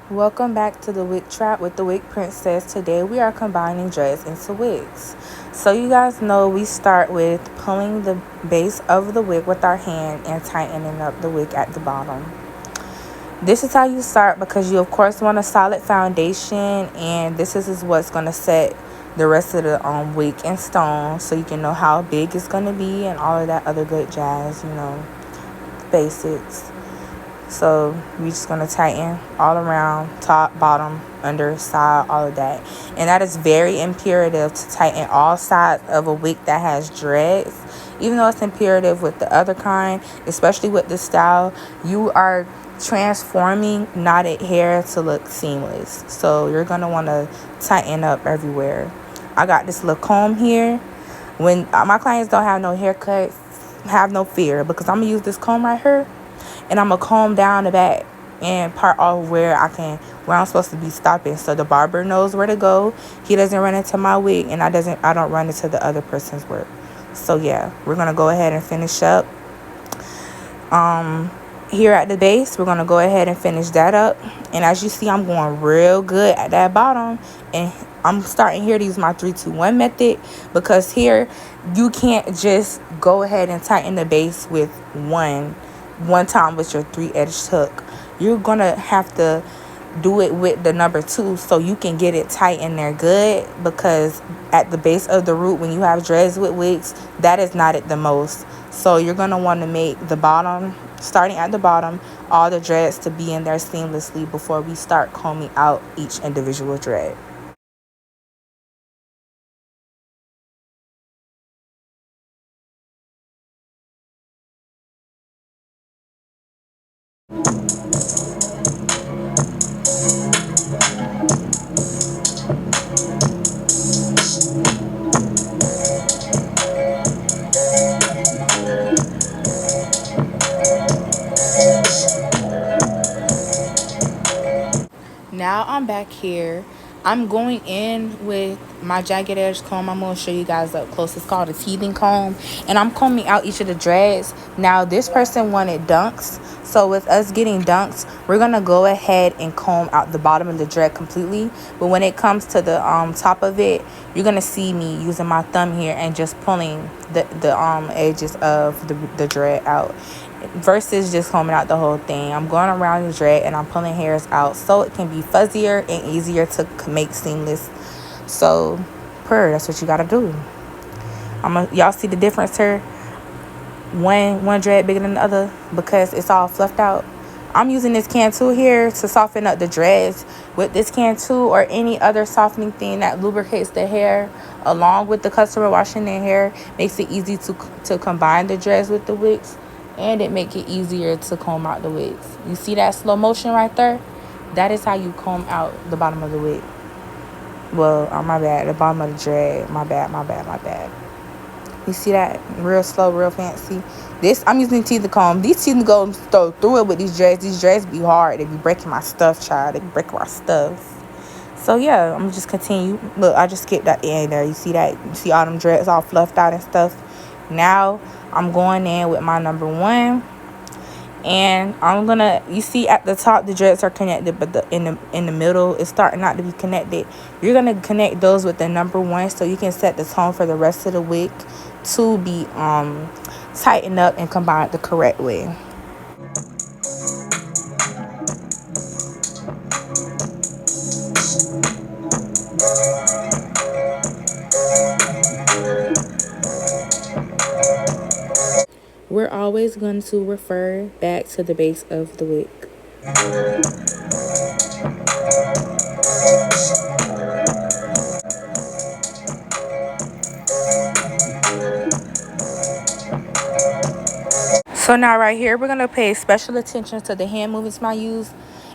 Welcome back to the wig trap with the wig princess. Today we are combining dreads into wigs. So you guys know we start with pulling the base of the wig with our hand and tightening up the wig at the bottom. This is how you start because you of course want a solid foundation, and this is what's going to set the rest of the wig in stone, so you can know how big it's going to be and all of that other good jazz, basics. So we're just going to tighten all around, top, bottom, under, side, all of that. And that is very imperative to tighten all sides of a wig that has dreads. Even though it's imperative with the other kind, especially with this style, you are transforming knotted hair to look seamless. So you're going to want to tighten up everywhere. I got this little comb here. When my clients don't have no haircut, have no fear, because I'm going to use this comb right here. And I'm going to comb down the back and part off where I'm supposed to be stopping, so the barber knows where to go. He doesn't run into my wig, and I don't run into the other person's work. So yeah, we're going to go ahead and finish up. Here at the base, we're going to go ahead and finish that up. And as you see, I'm going real good at that bottom. And I'm starting here to use my 3-2-1 method, because here you can't just go ahead and tighten the base with one time with your 3-edged hook. You're gonna have to do it with the number 2 so you can get it tight in there good, because at the base of the root, when you have dreads with wigs, that is knotted the most. So you're gonna want to make the bottom, starting at the bottom, all the dreads to be in there seamlessly before we start combing out each individual dread. Now I'm back here. I'm going in with my jagged edge comb. I'm going to show you guys up close. It's called a teething comb. And I'm combing out each of the dreads. Now, this person wanted dunks. So with us getting dunks, we're going to go ahead and comb out the bottom of the dread completely. But when it comes to the top of it, you're going to see me using my thumb here and just pulling the edges of the dread out, versus just combing out the whole thing. I'm going around the dread and I'm pulling hairs out so it can be fuzzier and easier to make seamless. So that's what you gotta do. Y'all see the difference here? One dread bigger than the other because it's all fluffed out. I'm using this can tool here to soften up the dreads. With this can tool or any other softening thing that lubricates the hair along with the customer washing their hair, makes it easy to combine the dreads with the wigs, and it make it easier to comb out the wigs. You see that slow motion right there? That is how you comb out the bottom of the wig. Well, my bad, the bottom of the dread. My bad. You see that? Real slow, real fancy. This, I'm using teeth comb. These teeth go through it with these dreads. These dreads be hard. They be breaking my stuff, child. They be breaking my stuff. So yeah, I'm gonna just continue. Look, I just skipped that end there. You see that? You see all them dreads all fluffed out and stuff. Now I'm going in with my number 1, and I'm gonna, you see at the top the dreads are connected, but in the middle it's starting not to be connected. You're gonna connect those with the number 1 so you can set the tone for the rest of the wig to be tightened up and combined the correct way. We're always going to refer back to the base of the wig. So now right here, we're going to pay special attention to the hand movements I use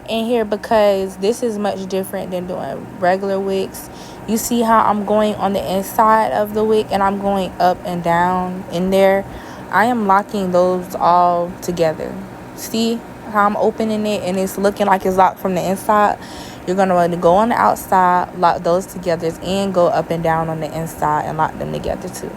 in here, because this is much different than doing regular wigs. You see how I'm going on the inside of the wig and I'm going up and down in there? I am locking those all together. See how I'm opening it and it's looking like it's locked from the inside? You're going to want to go on the outside, lock those together, and go up and down on the inside and lock them together too.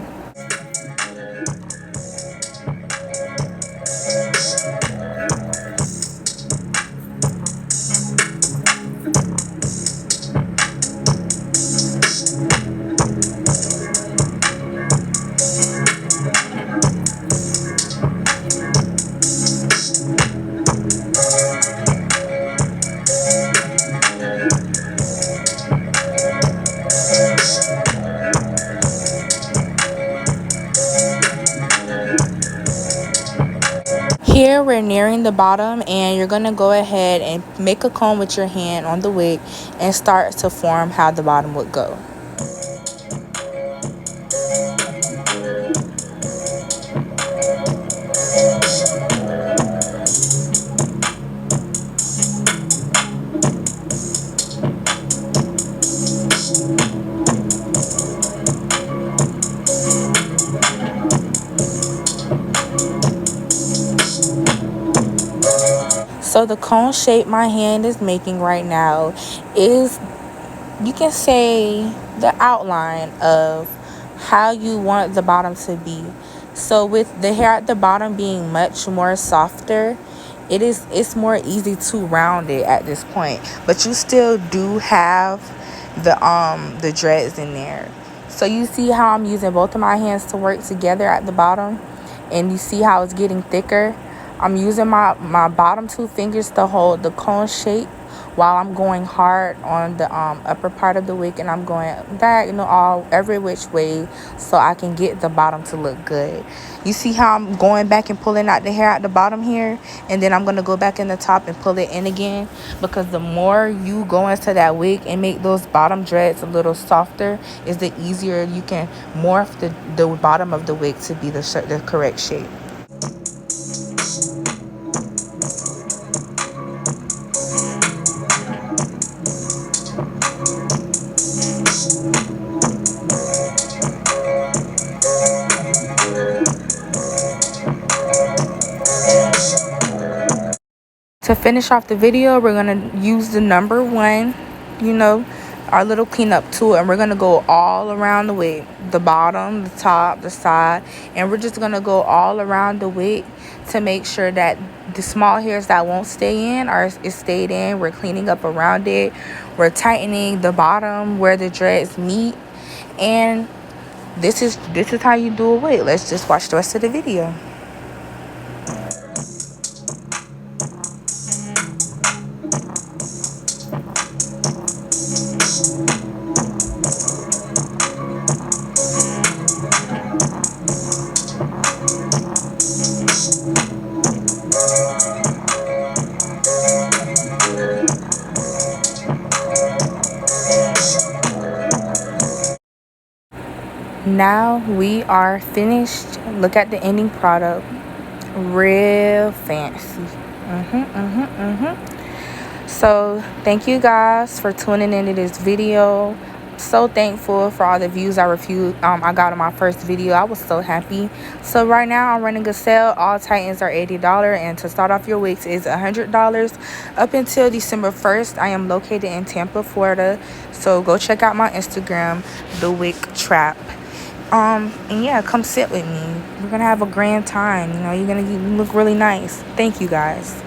Here we're nearing the bottom, and you're going to go ahead and make a comb with your hand on the wig and start to form how the bottom would go. So the cone shape my hand is making right now is, you can say, the outline of how you want the bottom to be. So with the hair at the bottom being much more softer, it's more easy to round it at this point, but you still do have the dreads in there. So you see how I'm using both of my hands to work together at the bottom, and you see how it's getting thicker. I'm using my bottom two fingers to hold the cone shape while I'm going hard on the upper part of the wig, and I'm going diagonal all every which way so I can get the bottom to look good. You see how I'm going back and pulling out the hair at the bottom here, and then I'm going to go back in the top and pull it in again, because the more you go into that wig and make those bottom dreads a little softer is the easier you can morph the bottom of the wig to be the correct shape. To finish off the video, we're going to use the number 1, our little cleanup tool, and we're going to go all around the wig, the bottom, the top, the side, and we're just going to go all around the wig to make sure that the small hairs that won't stay in is stayed in. We're cleaning up around it. We're tightening the bottom where the dreads meet, and this is how you do a wig. Let's just watch the rest of the video. Now we are finished. Look at the ending product. Real fancy. So thank you guys for tuning into this video. So thankful for all the views I got on my first video. I was so happy. So right now I'm running a sale. All Titans are $80, and to start off your wigs is $100 up until December 1st. I am located in Tampa, Florida. So go check out my Instagram, The Wig Trap. And yeah, come sit with me. We're gonna have a grand time. You're gonna look really nice. Thank you guys.